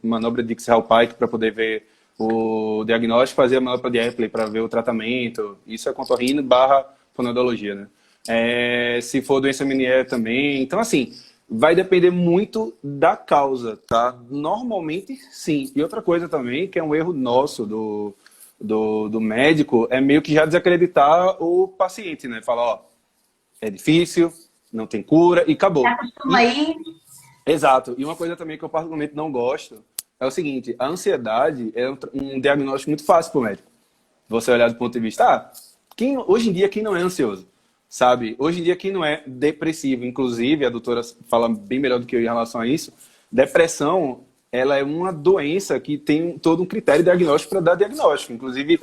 manobra de Dix-Hallpike para poder ver o diagnóstico, fazer a manobra de Epley para ver o tratamento. Isso é contorrino barra fonoaudiologia, né? Se for doença Meniere também. Então, assim, vai depender muito da causa, tá? Normalmente, sim. E outra coisa também, que é um erro nosso do médico, é meio que já desacreditar o paciente, né? Falar, ó, é difícil, não tem cura e acabou. acostuma aí. Exato. E uma coisa também que eu particularmente não gosto é o seguinte, a ansiedade é um diagnóstico muito fácil para o médico. Você olhar do ponto de vista, hoje em dia quem não é ansioso, sabe? Hoje em dia quem não é depressivo, inclusive, a doutora fala bem melhor do que eu em relação a isso, depressão, ela é uma doença que tem todo um critério diagnóstico para dar diagnóstico. Inclusive,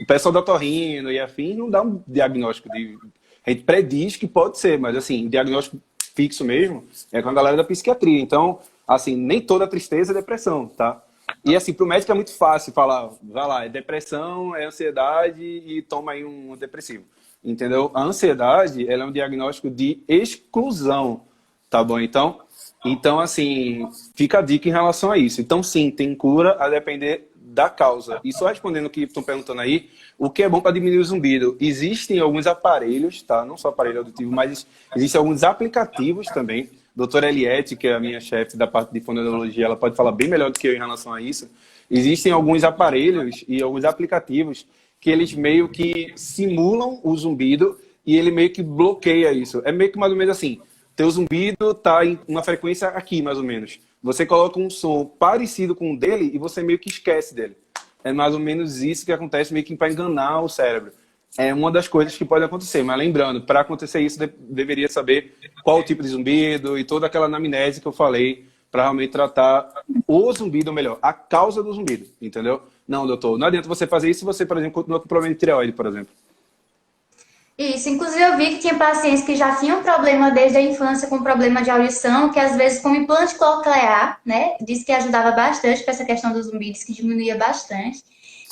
o pessoal da otorrino e afim não dá um diagnóstico a gente prediz que pode ser, mas assim, diagnóstico fixo mesmo é com a galera da psiquiatria. Então, assim, nem toda tristeza é depressão, tá? E assim, para o médico é muito fácil falar, vai lá, é depressão, é ansiedade e toma aí um depressivo. Entendeu? A ansiedade, ela é um diagnóstico de exclusão, tá bom? Então, assim, fica a dica em relação a isso. Então, sim, tem cura a depender da causa. E só respondendo o que estão perguntando aí, o que é bom para diminuir o zumbido? Existem alguns aparelhos, tá? Não só aparelho auditivo, mas existem alguns aplicativos também. Doutora Eliette, que é a minha chefe da parte de fonoaudiologia, ela pode falar bem melhor do que eu em relação a isso. Existem alguns aparelhos e alguns aplicativos que eles meio que simulam o zumbido e ele meio que bloqueia isso. É meio que mais ou menos assim, teu zumbido está em uma frequência aqui, mais ou menos. Você coloca um som parecido com o dele e você meio que esquece dele. É mais ou menos isso que acontece, meio que para enganar o cérebro. É uma das coisas que pode acontecer. Mas lembrando, para acontecer isso, deveria saber qual o tipo de zumbido e toda aquela anamnese que eu falei para realmente tratar o zumbido, ou melhor, a causa do zumbido, entendeu? Não, doutor, não adianta você fazer isso se você, por exemplo, continua com problema de tireoide, por exemplo. Isso, inclusive eu vi que tinha pacientes que já tinham problema desde a infância com problema de audição, que às vezes com implante coclear, né, disse que ajudava bastante para essa questão dos zumbidos, que diminuía bastante.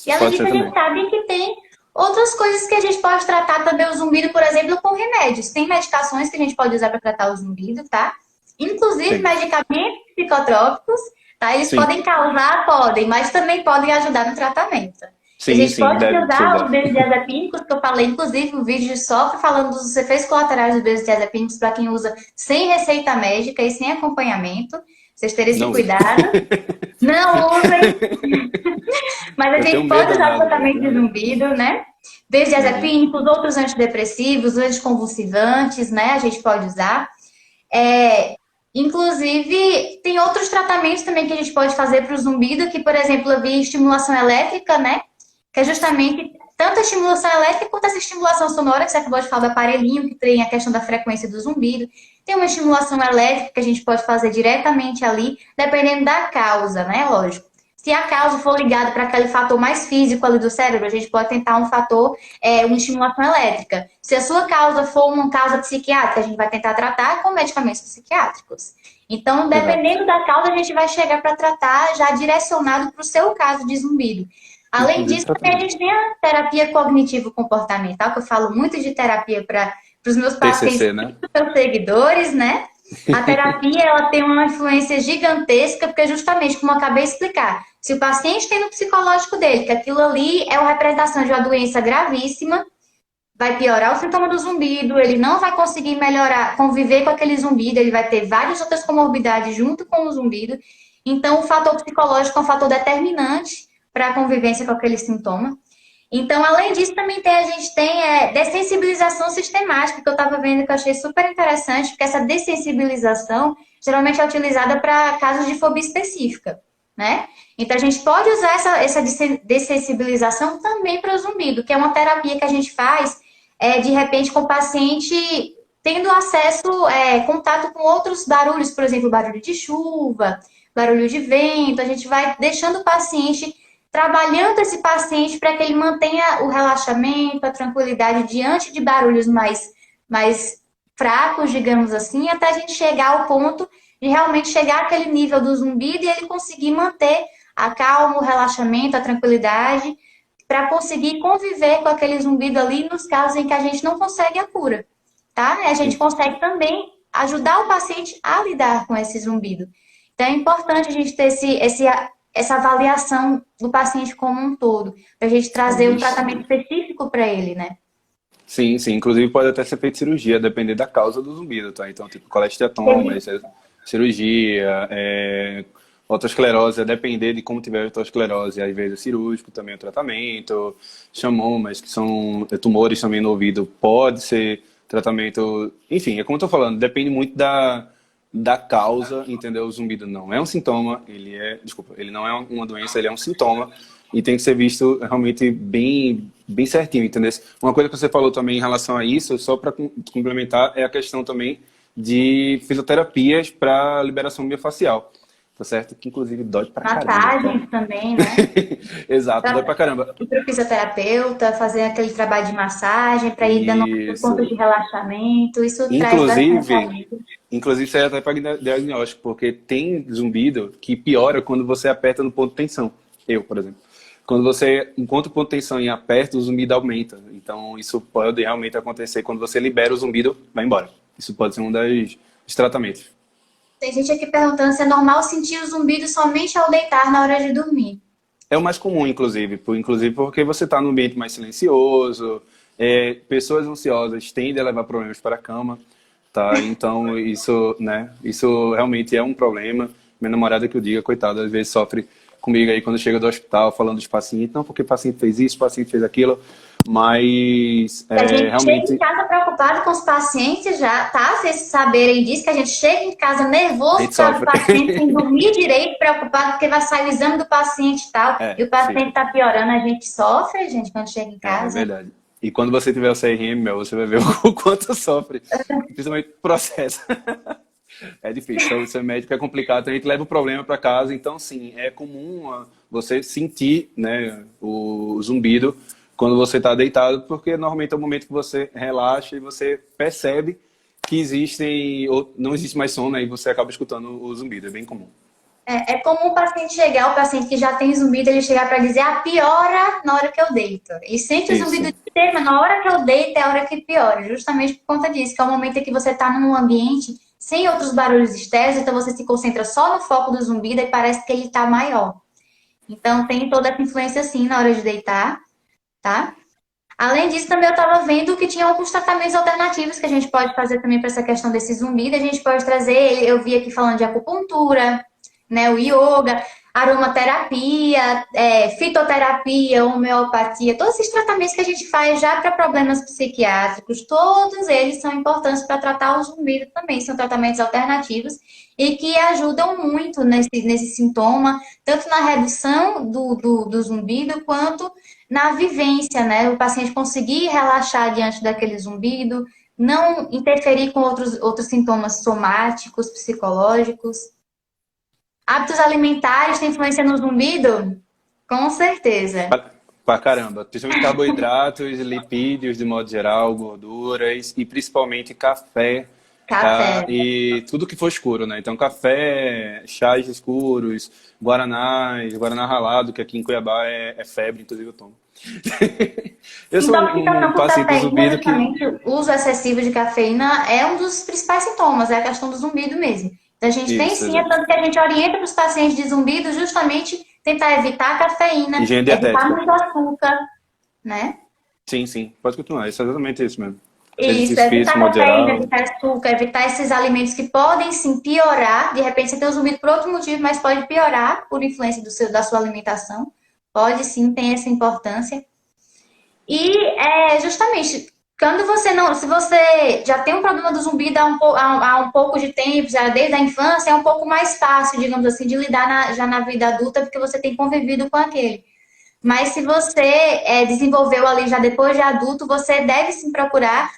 E além Pode disso, ser a também. gente sabe que tem outras coisas que a gente pode tratar também o zumbido, por exemplo, com remédios. Tem medicações que a gente pode usar para tratar o zumbido, tá? Inclusive Sim. medicamentos psicotrópicos, tá? Eles Sim. podem causar, podem, mas também podem ajudar no tratamento. E a Sim, gente sim, pode deve ser usar os usado. benzodiazepínicos, que eu falei, inclusive, um vídeo só falando dos efeitos colaterais dos benzodiazepínicos para quem usa sem receita médica e sem acompanhamento. Vocês terem esse Não usa. cuidado. Não usem, mas a Eu tenho gente medo pode usar danado, velho. Eu tratamento tenho de medo. zumbido, né? Uhum. Benzodiazepínicos, outros antidepressivos, anticonvulsivantes, né? A gente pode usar. Inclusive, tem outros tratamentos também que a gente pode fazer para o zumbido, que, por exemplo, eu vi estimulação elétrica, né? Que é justamente tanto a estimulação elétrica quanto essa estimulação sonora, que você acabou de falar do aparelhinho, que tem a questão da frequência do zumbido. Tem uma estimulação elétrica que a gente pode fazer diretamente ali, dependendo da causa, né? Lógico. Se a causa for ligada para aquele fator mais físico ali do cérebro, a gente pode tentar um fator, uma estimulação elétrica. Se a sua causa for uma causa psiquiátrica, a gente vai tentar tratar com medicamentos psiquiátricos. Então, Exato. dependendo da causa, a gente vai chegar para tratar já direcionado para o seu caso de zumbido. Além inclusive disso, também a tratamento. gente tem a terapia cognitivo-comportamental, que eu falo muito de terapia para os meus pacientes TCC, e né? para os seguidores, né? A terapia, ela tem uma influência gigantesca, porque justamente, como eu acabei de explicar, se o paciente tem no psicológico dele que aquilo ali é uma representação de uma doença gravíssima, vai piorar o sintoma do zumbido, ele não vai conseguir melhorar, conviver com aquele zumbido, ele vai ter várias outras comorbidades junto com o zumbido. Então, o fator psicológico é um fator determinante para a convivência com aquele sintoma. Então, além disso, também a gente tem dessensibilização sistemática, que eu estava vendo que eu achei super interessante, porque essa dessensibilização geralmente é utilizada para casos de fobia específica, né? Então, a gente pode usar essa dessensibilização também para o zumbido, que é uma terapia que a gente faz, de repente, com o paciente tendo acesso, contato com outros barulhos, por exemplo, barulho de chuva, barulho de vento, a gente vai deixando o paciente trabalhando esse paciente para que ele mantenha o relaxamento, a tranquilidade diante de barulhos mais fracos, digamos assim, até a gente chegar ao ponto de realmente chegar àquele nível do zumbido e ele conseguir manter a calma, o relaxamento, a tranquilidade, para conseguir conviver com aquele zumbido ali nos casos em que a gente não consegue a cura, tá? A gente consegue também ajudar o paciente a lidar com esse zumbido. Então é importante a gente ter essa avaliação do paciente como um todo, para a gente trazer um Isso. tratamento específico para ele, né? Sim, sim. Inclusive pode até ser feita cirurgia, depender da causa do zumbido, tá? Então, tipo, colesterol, cirurgia, autoesclerose, a depender de como tiver a autoesclerose, às vezes é cirúrgico também o tratamento, xamomas, que são tumores também no ouvido, pode ser tratamento, enfim, é como eu tô falando, depende muito da causa, entendeu? O zumbido não é um sintoma, desculpa, ele não é uma doença, ele é um sintoma e tem que ser visto realmente bem certinho, entendeu? Uma coisa que você falou também em relação a isso, só para complementar, é a questão também de fisioterapias para liberação miofascial, tá certo? Que inclusive dói pra caramba, tá? Massagens também, né? Exato, dói pra caramba. Ir para o fisioterapeuta, fazer aquele trabalho de massagem para ir dando pontos Isso. de relaxamento, isso traz bastante Inclusive, alívio. inclusive serve até para diagnóstico, porque tem zumbido que piora quando você aperta no ponto de tensão. Eu, por exemplo. Quando você encontra o ponto de tensão e aperta, o zumbido aumenta. Então, isso pode realmente acontecer. Quando você libera o zumbido, vai embora. Isso pode ser um dos tratamentos. Tem gente aqui perguntando se é normal sentir o zumbido somente ao deitar na hora de dormir. É o mais comum, inclusive porque você está num ambiente mais silencioso, pessoas ansiosas tendem a levar problemas para a cama, tá? Então, isso, né, isso realmente é um problema. Minha namorada que eu diga, coitada, às vezes sofre comigo aí quando chega do hospital falando dos pacientes, não, porque o paciente fez isso, o paciente fez aquilo, mas A gente chega em realmente casa preocupado com os pacientes já, tá? Vocês saberem disso, que a gente chega em casa a nervoso gente por causa do sofre. paciente, sem dormir direito, preocupado porque vai sair o exame do paciente e tal, e o Sim, paciente tá piorando, a gente sofre, gente, quando chega em é casa. verdade. E quando você tiver o CRM, meu, você vai ver o quanto sofre, principalmente o processo. É difícil, então, ser médico é complicado, a gente leva o problema para casa, então sim, é comum você sentir, né, o zumbido quando você está deitado, porque normalmente é o momento que você relaxa e você percebe que existem, ou não existe mais sono, aí você acaba escutando o zumbido, é bem comum. É comum o paciente chegar, o paciente que já tem zumbido, ele chegar para dizer, piora na hora que eu deito. E sente o zumbido Isso, de ter, mas na hora que eu deito é a hora que piora, justamente por conta disso, que é o momento em que você está num ambiente sem outros barulhos externos, então você se concentra só no foco do zumbido e parece que ele está maior. Então tem toda essa influência sim na hora de deitar, tá? Além disso, também eu estava vendo que tinha alguns tratamentos alternativos que a gente pode fazer também para essa questão desse zumbido. A gente pode trazer, eu vi aqui falando de acupuntura, né, o yoga, aromaterapia, fitoterapia, homeopatia, todos esses tratamentos que a gente faz já para problemas psiquiátricos, todos eles são importantes para tratar o zumbido também, são tratamentos alternativos e que ajudam muito nesse sintoma, tanto na redução do zumbido quanto na vivência, né? O paciente conseguir relaxar diante daquele zumbido, não interferir com outros sintomas somáticos, psicológicos. Hábitos alimentares têm influência no zumbido? Com certeza. pra caramba, principalmente carboidratos, lipídios de modo geral, gorduras e principalmente café. Café. E tudo que for escuro, né? Então, café, chás escuros, guaranás, guaraná ralado, que aqui em Cuiabá é febre, inclusive eu tomo. Eu sou Intoxicação um por paciente do cafeína, zumbido que... justamente, o uso excessivo de cafeína é um dos principais sintomas, é a questão do zumbido mesmo. Então, a gente tem Isso, sim, é exato. tanto que a gente orienta para os pacientes de zumbido justamente tentar evitar a cafeína, Higiene evitar dietética. muito açúcar, né? Sim, sim. Pode continuar. Isso é exatamente isso mesmo. Isso, Exercício físico, evitar de modo cafeína, geral. evitar açúcar, evitar esses alimentos que podem sim piorar. De repente você tem o zumbido por outro motivo, mas pode piorar por influência da sua alimentação. Pode sim, tem essa importância. E justamente, quando você não. Se você já tem um problema do zumbido há um pouco de tempo, já desde a infância, é um pouco mais fácil, digamos assim, de lidar já na vida adulta, porque você tem convivido com aquele. Mas se você desenvolveu ali já depois de adulto, você deve sim procurar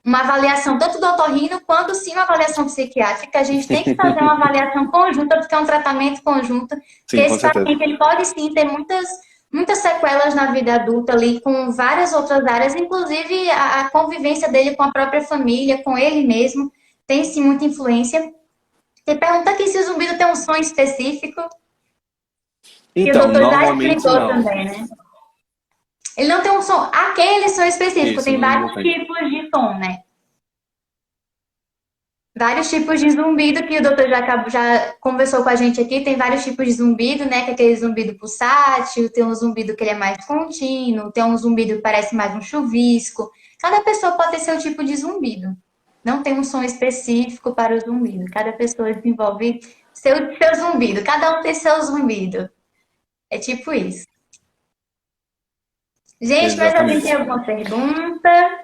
uma avaliação tanto do otorrino quanto sim uma avaliação psiquiátrica. A gente tem que fazer uma avaliação conjunta, porque é um tratamento conjunto, porque Sim, com esse certeza. paciente ele pode sim ter muitas sequelas na vida adulta ali, com várias outras áreas, inclusive a convivência dele com a própria família, com ele mesmo, tem sim muita influência. Você pergunta aqui se o zumbido tem um som específico, que o Então, doutor já normalmente explicou não. também, né? Ele não tem um som, aquele som específico, Isso, tem não, não vários tem. tipos de som, né? Vários tipos de zumbido que o doutor já conversou com a gente aqui. Tem vários tipos de zumbido, né? Que é aquele zumbido pulsátil, tem um zumbido que ele é mais contínuo, tem um zumbido que parece mais um chuvisco. Cada pessoa pode ter seu tipo de zumbido. Não tem um som específico para o zumbido. Cada pessoa desenvolve seu zumbido. Cada um tem seu zumbido. É tipo isso. Gente, mas alguém tem Exatamente. alguma pergunta?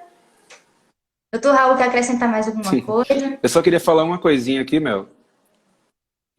Doutor Raul, quer acrescentar mais alguma coisa? Eu só queria falar uma coisinha aqui, Mel.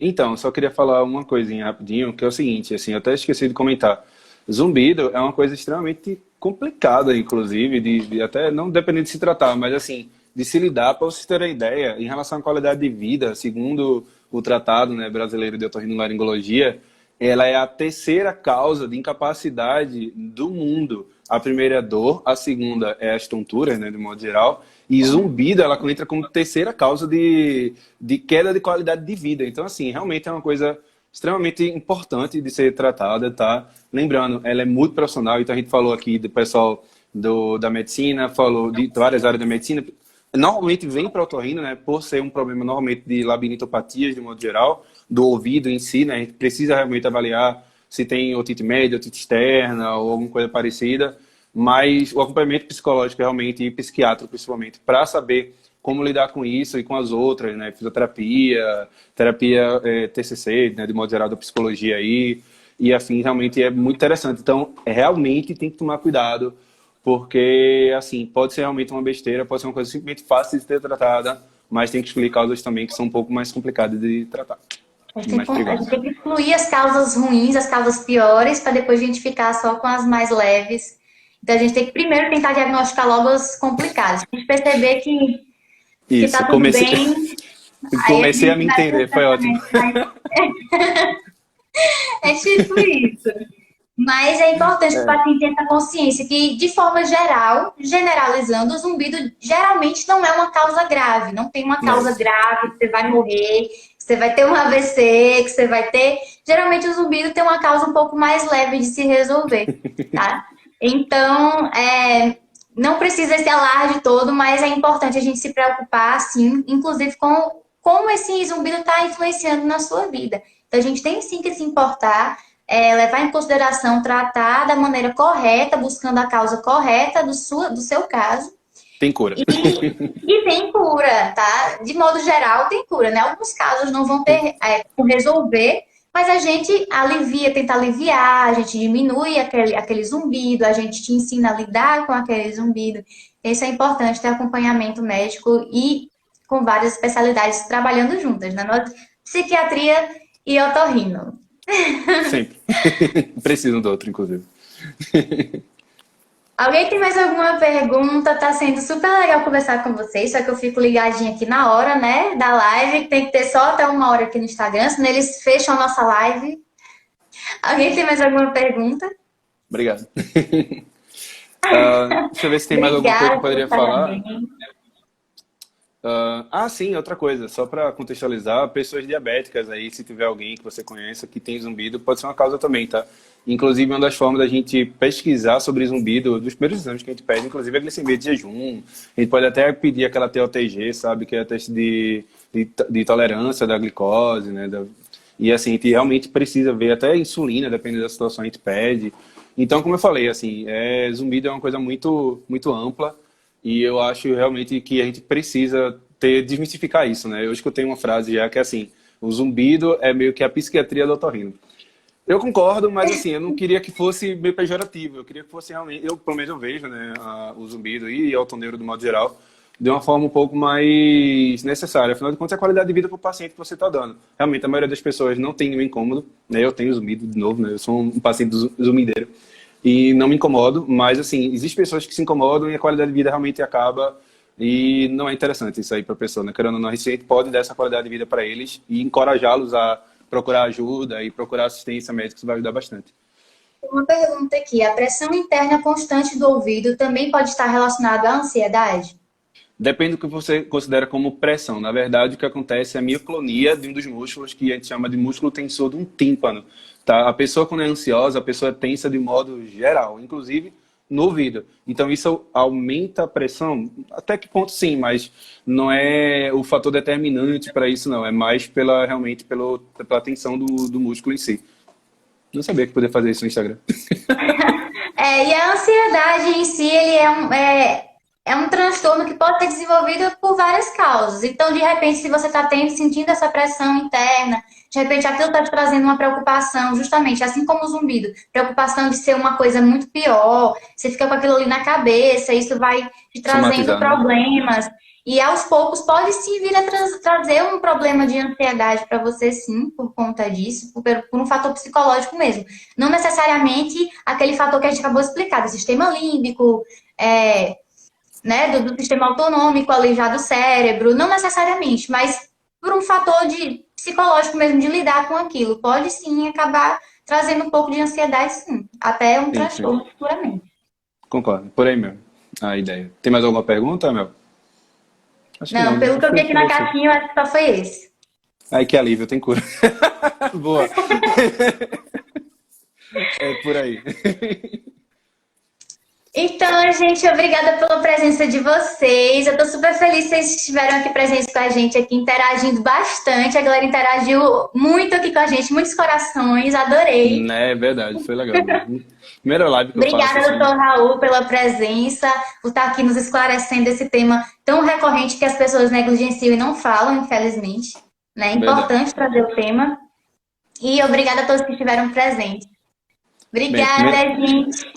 Então, eu só queria falar uma coisinha rapidinho, que é o seguinte, assim, eu até esqueci de comentar. Zumbido é uma coisa extremamente complicada, inclusive, de até não dependendo de se tratar, mas assim, de se lidar, para vocês terem ideia, em relação à qualidade de vida, segundo o Tratado, né, Brasileiro de Otorrinolaringologia, ela é a terceira causa de incapacidade do mundo. A primeira é a dor, a segunda é as tonturas, né, de modo geral, e zumbido ela entra como terceira causa de queda de qualidade de vida. Então, assim, realmente é uma coisa extremamente importante de ser tratada, tá? Lembrando, ela é muito profissional, então a gente falou aqui do pessoal da medicina, falou de várias áreas da medicina. Normalmente vem para o otorrino, né, por ser um problema normalmente de labirintopatias, de modo geral, do ouvido em si, né, a gente precisa realmente avaliar se tem otite média, otite externa ou alguma coisa parecida, mas o acompanhamento psicológico realmente e psiquiátrico principalmente, para saber como lidar com isso e com as outras, né, fisioterapia, terapia TCC, né, de modo geral da psicologia aí, e afim, realmente é muito interessante. Então, realmente tem que tomar cuidado, porque, assim, pode ser realmente uma besteira, pode ser uma coisa simplesmente fácil de ser tratada, mas tem que excluir causas também que são um pouco mais complicadas de tratar e mais A gente perigosas. tem que excluir as causas ruins, as causas piores, para depois a gente ficar só com as mais leves. Então a gente tem que primeiro tentar diagnosticar logo as complicadas. Se a gente perceber que Isso, tá tudo comecei, bem, aí a comecei a gente me vai para o entender, foi ótimo. tratamento mais. É tipo isso. Mas é importante que o paciente tenha essa consciência que, de forma geral, generalizando, o zumbido geralmente não é uma causa grave. Não tem uma É, causa grave que você vai morrer, que você vai ter um AVC, que você vai ter. Geralmente o zumbido tem uma causa um pouco mais leve de se resolver, tá? Então, não precisa esse alarde todo, mas é importante a gente se preocupar, sim, inclusive com como esse zumbido está influenciando na sua vida. Então, a gente tem sim que se importar, levar em consideração, tratar da maneira correta, buscando a causa correta do seu caso. tem cura. E tem cura, tá? De modo geral, tem cura, né? Alguns casos não vão ter como resolver, mas a gente alivia, tenta aliviar, a gente diminui aquele zumbido, a gente te ensina a lidar com aquele zumbido. Isso é importante, ter acompanhamento médico e com várias especialidades trabalhando juntas, né? Psiquiatria e otorrino. Sempre. Preciso do outro, inclusive. Alguém tem mais alguma pergunta? Tá sendo super legal conversar com vocês, só que eu fico ligadinha aqui na hora, né, da live. Tem que ter só até uma hora aqui no Instagram, senão eles fecham a nossa live. Alguém tem mais alguma pergunta? Obrigado. Deixa eu ver se tem mais alguma coisa que eu Obrigada por poderia estar falar. também. Sim, outra coisa, só para contextualizar, pessoas diabéticas aí, se tiver alguém que você conheça que tem zumbido, pode ser uma causa também, tá? Inclusive, uma das formas da gente pesquisar sobre zumbido, dos primeiros exames que a gente pede, inclusive, é a glicemia de jejum. A gente pode até pedir aquela TOTG, sabe, que é a teste de tolerância da glicose, né? E assim, a gente realmente precisa ver até insulina, dependendo da situação, a gente pede. Então, como eu falei, assim, zumbido é uma coisa muito, muito ampla. E eu acho realmente que a gente precisa desmistificar isso, né? Eu escutei uma frase já que é assim, o zumbido é meio que a psiquiatria do otorrino. Eu concordo, mas assim, eu não queria que fosse meio pejorativo. Eu queria que fosse realmente, pelo menos eu vejo, né, o zumbido e o otoneiro do modo geral, de uma forma um pouco mais necessária. Afinal de contas, é a qualidade de vida para o paciente que você está dando. Realmente, a maioria das pessoas não tem nenhum incômodo, né? Eu tenho zumbido de novo, né? Eu sou um paciente zumideiro. E não me incomodo, mas assim, existem pessoas que se incomodam e a qualidade de vida realmente acaba e não é interessante isso aí para a pessoa, né? Querendo ou não, a gente pode dar essa qualidade de vida para eles e encorajá-los a procurar ajuda e procurar assistência médica, isso vai ajudar bastante. Uma pergunta aqui, a pressão interna constante do ouvido também pode estar relacionada à ansiedade? Depende do que você considera como pressão. Na verdade, o que acontece é a mioclonia de um dos músculos que a gente chama de músculo tensor de um tímpano. Tá? A pessoa, quando é ansiosa, a pessoa é tensa de modo geral, inclusive no ouvido. Então, isso aumenta a pressão? Até que ponto sim, mas não é o fator determinante para isso, não. É mais realmente pela tensão do músculo em si. Não sabia que podia fazer isso no Instagram. E a ansiedade em si, ele é um transtorno que pode ser desenvolvido por várias causas. Então, de repente, se você está sentindo essa pressão interna, de repente aquilo está te trazendo uma preocupação, justamente, assim como o zumbido, preocupação de ser uma coisa muito pior, você fica com aquilo ali na cabeça, isso vai te trazendo Somatizar, né? problemas. E aos poucos pode sim vir a trazer um problema de ansiedade para você, sim, por conta disso, por um fator psicológico mesmo. Não necessariamente aquele fator que a gente acabou de explicar, do sistema límbico, né, do sistema autonômico ali já do cérebro, não necessariamente, mas por um fator psicológico mesmo de lidar com aquilo. Pode sim acabar trazendo um pouco de ansiedade, sim, até um Sim, sim. transtorno futuramente. Concordo. Por aí mesmo. A ideia. Tem mais alguma pergunta, Mel? Acho que não, Não, né? pelo que Acho eu que vi eu aqui fui na você. caixinha, eu acho que só foi esse. Ai, que alívio, tem cura. Boa. É por aí. Então, gente, obrigada pela presença de vocês. Eu tô super feliz que vocês estiveram aqui presentes com a gente, aqui interagindo bastante. A galera interagiu muito aqui com a gente, muitos corações, adorei. É verdade, foi legal mesmo. Primeira live que eu faço, Obrigada, assim, doutor Raul, pela presença, por estar aqui nos esclarecendo esse tema tão recorrente que as pessoas negligenciam e não falam, infelizmente. Né? É verdade. importante trazer o tema. E obrigada a todos que estiveram presentes. Bem, Obrigada, gente.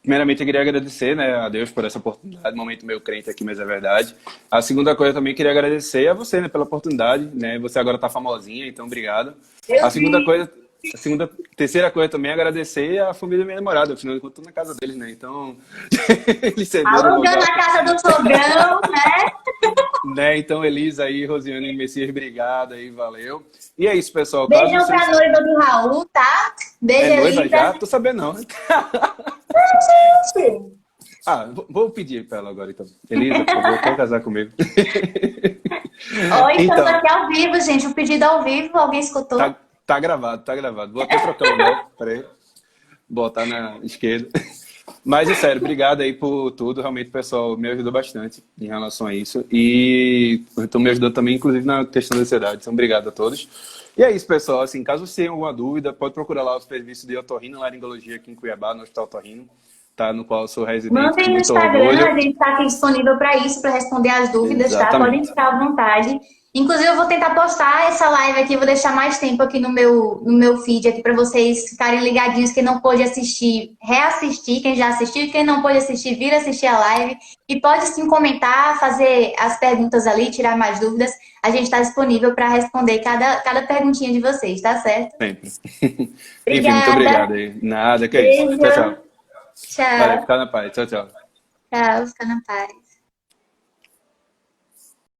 primeiramente eu queria agradecer, né, a Deus por essa oportunidade, momento meio crente aqui, mas é verdade. A segunda coisa eu também queria agradecer a você, né, pela oportunidade, né, você agora tá famosinha, então obrigado. A Eu segunda vi. coisa, terceira coisa também é agradecer a família da minha namorada, afinal de contas, tô na casa deles, né, então eles cederam o Alugando local. a casa do sogrão, né? Né? Então, Elisa aí, Rosiane e Messias, obrigado aí, valeu. E é isso, pessoal. Caso Beijão pra vocês. noiva do Raul, tá? É Beijo, noiva já? Elisa. Tô sabendo não. Vou pedir pra ela agora, então. Elisa, por favor, quer casar comigo? Oi, estamos Então, aqui ao vivo, gente. Um pedido ao vivo, alguém escutou? tá gravado, tá gravado. Vou até trocar o anel, peraí. Botar na esquerda. Mas, é sério, obrigado aí por tudo. Realmente, o pessoal me ajudou bastante em relação a isso. E estão me ajudando também, inclusive, na questão da ansiedade. Então, obrigado a todos. E é isso, pessoal. Assim, caso você tenha alguma dúvida, pode procurar lá o serviço de otorrinolaringologia aqui em Cuiabá, no Hospital Otorrino, tá? No qual eu sou residente, com Mandem no muito Instagram, a orgulho. gente está aqui disponível para isso, para responder as dúvidas, tá? Podem Exatamente. ficar à vontade. Inclusive, eu vou tentar postar essa live aqui, vou deixar mais tempo aqui no meu feed aqui para vocês ficarem ligadinhos. Quem não pôde assistir, reassistir. Quem já assistiu, quem não pôde assistir, vir assistir a live. E pode sim comentar, fazer as perguntas ali, tirar mais dúvidas. A gente está disponível para responder cada perguntinha de vocês, tá certo? Sempre. Enfim, muito obrigado Obrigada. aí. Nada, que é isso. Tchau, Beijo. tchau. Valeu, Tchau. fica na paz. Tchau, tchau. Tchau. Fica na paz.